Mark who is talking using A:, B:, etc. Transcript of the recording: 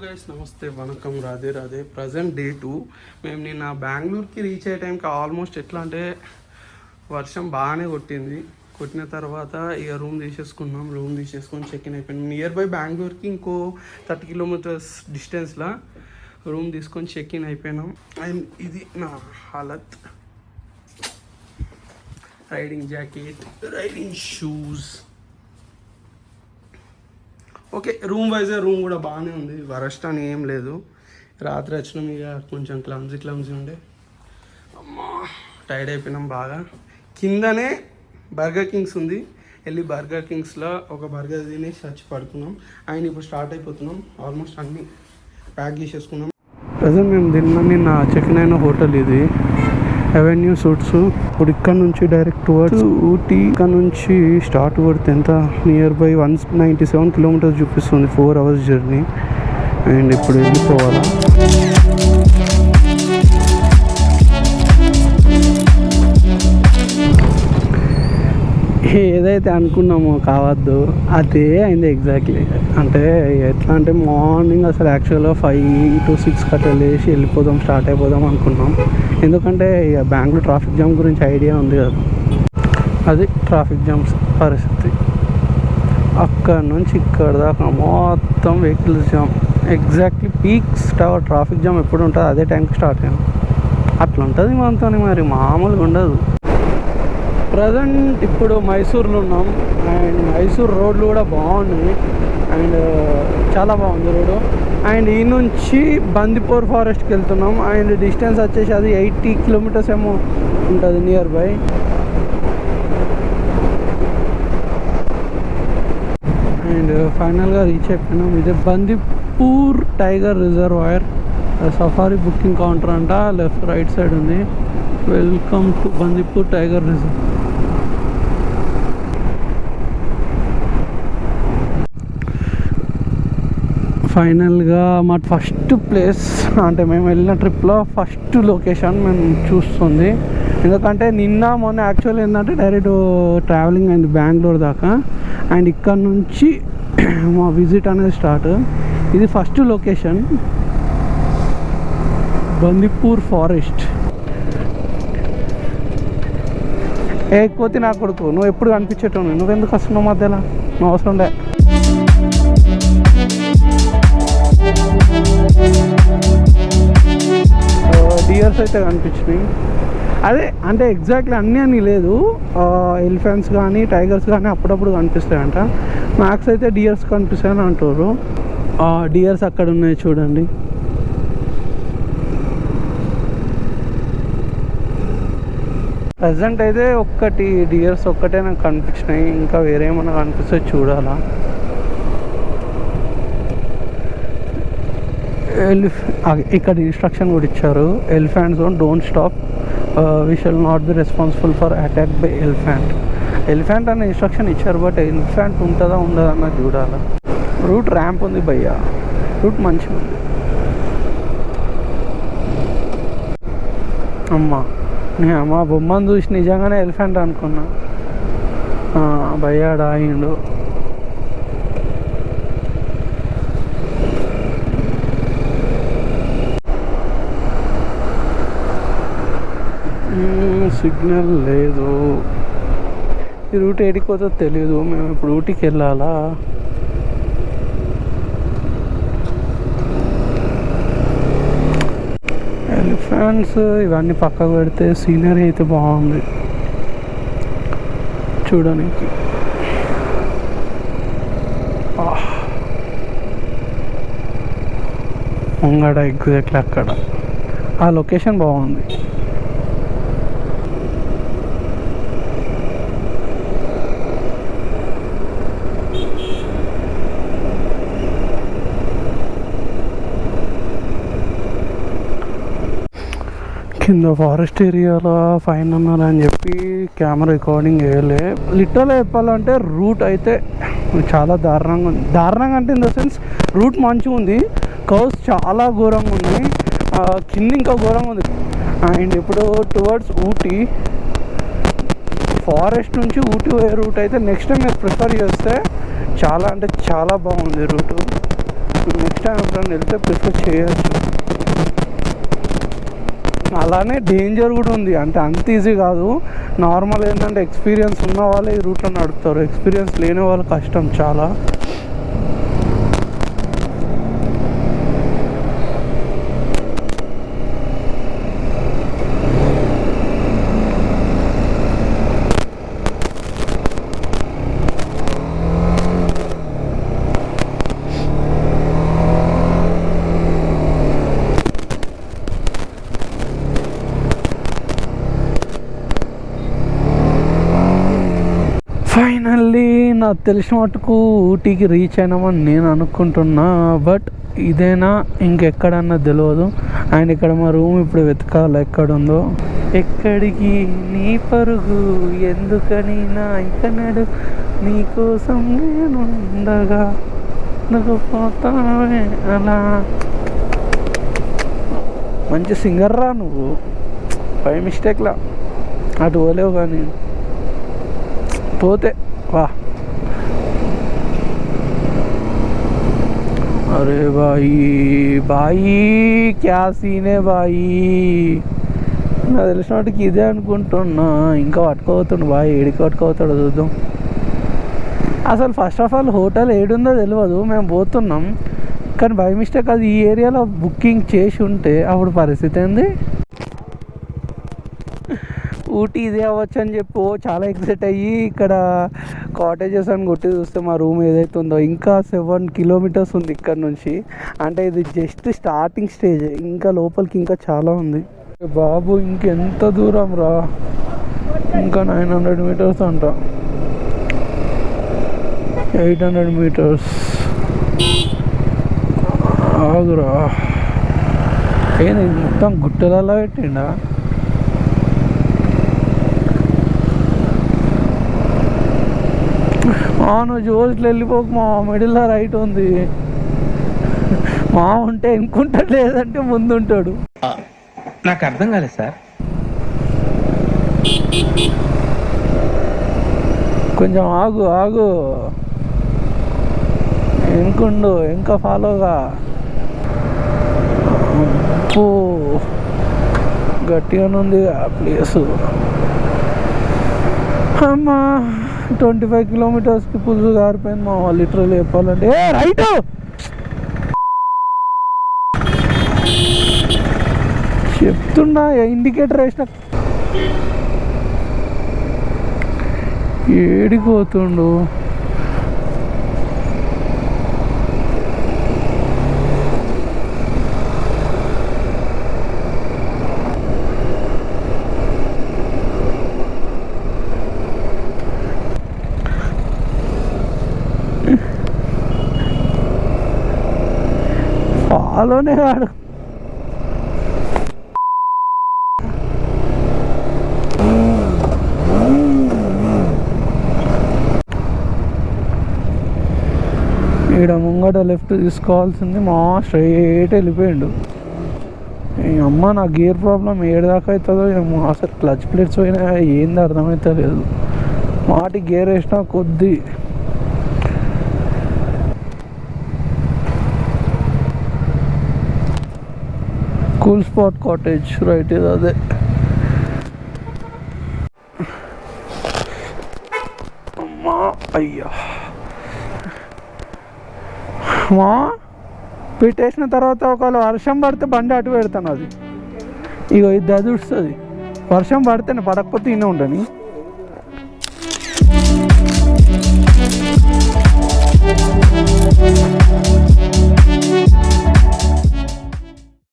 A: Guys నమస్తే వనకం Radhe Radhe. Present day 2. మేము నిన్న బెంగళూరుకి రీచ్ అయ్యే టైంకి ఆల్మోస్ట్ ఎట్లా అంటే వర్షం బాగానే కొట్టిన తర్వాత ఇక రూమ్ తీసేసుకొని చెక్ ఇన్ అయిపోయినాం. నియర్ బై బెంగళూరుకి ఇంకో 30 కిలోమీటర్స్ డిస్టెన్స్లో రూమ్ తీసుకొని చెక్ ఇన్ అయిపోయినాం. అండ్ ఇది నా హాలత్. Riding jacket, riding shoes. Okay, room room కూడా బాగానే ఉంది, వరస్ట్ అని ఏం లేదు. రాత్రి వచ్చినాం ఇక కొంచెం క్లమ్జీ ఉండే. అమ్మా టైర్డ్ అయిపోయినాం బాగా. కిందనే బర్గర్ కింగ్స్ ఉంది, వెళ్ళి బర్గర్ కింగ్స్లో ఒక బర్గర్ తినేసి వచ్చి పడుకున్నాం. అండ్ ఇప్పుడు స్టార్ట్ అయిపోతున్నాం. ఆల్మోస్ట్ అన్నీ ప్యాక్ చేసేసుకున్నాం. ప్రజెంట్ మేము నిన్న చెక్ ఇన్ అయిన హోటల్ ఇది, అవెన్యూ సూట్స్. ఇప్పుడు ఇక్కడ నుంచి డైరెక్ట్ టువర్డ్స్ ఊటీ. ఇక్కడ నుంచి స్టార్ట్ కొడితే ఎంత నియర్ బై 197 కిలోమీటర్స్ చూపిస్తుంది, 4 hours జర్నీ. అండ్ ఇప్పుడు వెళ్ళిపోవాలా. ఏదైతే అనుకున్నామో కావద్దు అదే అయింది ఎగ్జాక్ట్లీ. అంటే ఎట్లా అంటే మార్నింగ్ అసలు యాక్చువల్గా 5 to 6 కట్లా లేచి వెళ్ళిపోదాం, స్టార్ట్ అయిపోదాం అనుకున్నాం. ఎందుకంటే ఇక బెంగళూరు ట్రాఫిక్ జామ్ గురించి ఐడియా ఉంది కదా, అది ట్రాఫిక్ జామ్స్ పరిస్థితి. అక్కడ నుంచి ఇక్కడ దాకా మొత్తం vehicles jam. Exactly peak traffic jam ఎప్పుడు ఉంటుంది అదే టైంకి స్టార్ట్ అయ్యాం. అట్లా ఉంటుంది మనతో, మరి మామూలుగా ఉండదు. ప్రజెంట్ ఇప్పుడు మైసూర్లో ఉన్నాం. అండ్ మైసూర్ రోడ్లు కూడా బాగున్నాయి, అండ్ చాలా బాగుంది రోడ్డు. అండ్ ఈ నుంచి బందిపూర్ ఫారెస్ట్కి వెళ్తున్నాం. అండ్ డిస్టెన్స్ వచ్చేసి అది 80 కిలోమీటర్స్ ఏమో ఉంటుంది నియర్ బై. అండ్ ఫైనల్గా రీచ్ అయిపోయినాం. ఇదే Bandipur tiger reservoir. Safari booking counter అంట, లెఫ్ట్ రైట్ సైడ్ ఉంది. Welcome to Bandipur tiger reserve. ఫైనల్గా మా ఫస్ట్ ప్లేస్, అంటే మేము వెళ్ళిన ట్రిప్లో ఫస్ట్ లొకేషన్ మేము చూస్తుంది. ఎందుకంటే నిన్న మొన్న యాక్చువల్ ఏంటంటే డైరెక్ట్ ట్రావెలింగ్ అయింది బెంగళూరు దాకా. అండ్ ఇక్కడ నుంచి మా విజిట్ అనేది స్టార్ట్. ఇది ఫస్ట్ లొకేషన్, బందిపూర్ ఫారెస్ట్. కోతి నా కొడుకు, నువ్వు ఎప్పుడు కనిపించేటోను, నువ్వెందుకు వస్తున్నావు మధ్యలో? నువ్వు అవసరం లే. డియర్స్ అయితే కనిపించినాయి. అదే అంటే ఎగ్జాక్ట్లీ అన్నీ లేదు, ఎలిఫెంట్స్ కానీ టైగర్స్ కానీ అప్పుడప్పుడు కనిపిస్తాయంట. మ్యాక్స్ అయితే డియర్స్ కనిపిస్తాయని అంటారు. డియర్స్ అక్కడ ఉన్నాయి చూడండి. ప్రజెంట్ అయితే డియర్స్ ఒక్కటే నాకు కనిపించినాయి, ఇంకా వేరేమన్నా కనిపిస్తే చూడాలా. ఇక్కడ ఇన్స్ట్రక్షన్ కూడా ఇచ్చారు, elephant zone, don't stop, we shall not be responsible for attack by elephant అనే ఇన్స్ట్రక్షన్ ఇచ్చారు. బట్ ఎలిఫెంట్ ఉంటుందా ఉండదా అన్నది చూడాలి. రూట్ ర్యాంప్ ఉంది భయ్యా, రూట్ మంచిగా ఉంది. అమ్మ బొమ్మను చూసి నిజంగానే ఎలిఫెంట్ అనుకున్నా. భయ్యాడు ఆగిండు. సిగ్నల్ లేదు. ఈ రూట్ ఏడికి పోతుందో తెలీదు. మేము ఇప్పుడు ఊటీకి వెళ్ళాలా. ఎలిఫెంట్స్ ఇవన్నీ పక్కకు పెడితే సీనరీ అయితే బాగుంది చూడడానికి. ముంగడ ఎగ్జాక్ట్లీ అక్కడ ఆ లొకేషన్ బాగుంది. కింద ఫారెస్ట్ ఏరియాలో ఫైన్ అన్నారు అని చెప్పి కెమెరా రికార్డింగ్ వేయలే. లిటరల్గా చెప్పాలంటే రూట్ అయితే చాలా దారుణంగా అంటే ఇన్ ద సెన్స్ రూట్ మంచిగా ఉంది, కర్వ్స్ చాలా ఘోరంగా ఉన్నాయి, కింద ఇంకా ఘోరంగా ఉంది. అండ్ ఇప్పుడు టువర్డ్స్ ఊటీ, ఫారెస్ట్ నుంచి ఊటీ పోయే రూట్ అయితే నెక్స్ట్ టైం మీరు ప్రిఫర్ చేస్తే చాలా అంటే చాలా బాగుంది రూటు. నెక్స్ట్ టైం ఎప్పుడైనా వెళ్తే ప్రిఫర్ చేయొచ్చు. అలానే డేంజర్ కూడా ఉంది, అంటే అంత ఈజీ కాదు. నార్మల్ ఏంటంటే ఎక్స్పీరియన్స్ ఉన్న వాళ్ళే ఈ రూట్లో నడుపుతారు, ఎక్స్పీరియన్స్ లేని వాళ్ళు కష్టం చాలా. ఫైనల్లీ నాకు తెలిసిన మటుకు ఊటీకి రీచ్ అయినామని నేను అనుకుంటున్నా. బట్ ఇదేనా ఇంకెక్కడన్నా తెలియదు. అండ్ ఇక్కడ మా రూమ్ ఇప్పుడు వెతకాలి ఎక్కడుందో. ఎక్కడికి నీ పరుగు ఎందుకని నా ఇకనడు నీకోసం నేను ఉండగా నువ్వు పోతావే అలా. మంచి సింగర్ రా నువ్వు, బై మిస్టేక్లా అటు పోలేవు కానీ పోతే వా. అరే బాయి బాయి క్యా సీనే బాయి. నాకు తెలిసినట్టుకి ఇదే అనుకుంటున్నా. ఇంకా పట్టుకోవతాడు బాయ్, ఏడికి పట్టుకోవతాడు చూద్దాం. అసలు ఫస్ట్ ఆఫ్ ఆల్ హోటల్ ఏడుందో తెలియదు, మేము పోతున్నాం కానీ బై మిస్టేక్ అది ఈ ఏరియాలో బుకింగ్ చేసి ఉంటే అప్పుడు పరిస్థితి ఏంది. ఊటీ ఇదే అవ్వచ్చు అని చెప్పి చాలా ఎక్సైట్ అయ్యి ఇక్కడ కాటేజెస్ అని కొట్టి చూస్తే మా రూమ్ ఏదైతే ఉందో ఇంకా 7 kilometers ఉంది ఇక్కడ నుంచి. అంటే ఇది జస్ట్ స్టార్టింగ్ స్టేజ్, ఇంకా లోపలికి ఇంకా చాలా ఉంది. బాబు ఇంకెంత దూరం రా, ఇంకా 900 meters అంట, 800 meters. ఆగురా, ఏంది మొత్తం గుట్టలలో పెట్టిండా. నువ్వు జోలికి వెళ్ళిపోకు మా, మిడిల్లో రైట్ ఉంది మా, ఉంటే ఇంకుంటాడు లేదంటే ముందుంటాడు.
B: నాకు అర్థం కాలేదు సార్.
A: కొంచెం ఆగు ఆగు, ఇంకుండు ఇంకా ఫాలోగా. అప్పు గట్టిగానే ఉంది ఆ ప్లేసు. అమ్మా 25 kilometers పులుసు గారిపోయింది మా వాళ్ళు లిటరల్ చెప్పాలంటే. రైట్ చెప్తున్నా, ఇండికేటర్ వేసిన ఏడికి పోతుండు. ఫాలోనే కాడు. ఇక్కడ ముంగట లెఫ్ట్ తీసుకోవాల్సింది మా, స్ట్రైట్ వెళ్ళిపోయిండు. ఈ అమ్మ నా గేర్ ప్రాబ్లం ఏడుదాకా అవుతుందో ఏమో. అసలు క్లచ్ ప్లేట్స్ పోయినా ఏంది అర్థమవుతా లేదు. మాటి గేర్ వేసినా కొద్ది. కూల్ స్పాట్ కాటేజ్ రైట్, ఇది అదే. అమ్మా అయ్యా మా, పెట్టేసిన తర్వాత ఒకవేళ వర్షం పడితే బండి అటు పెడతాను. అది ఇగో ఇది అదుస్తుంది, వర్షం పడితేనే, పడకపోతే ఇన్నే ఉండని.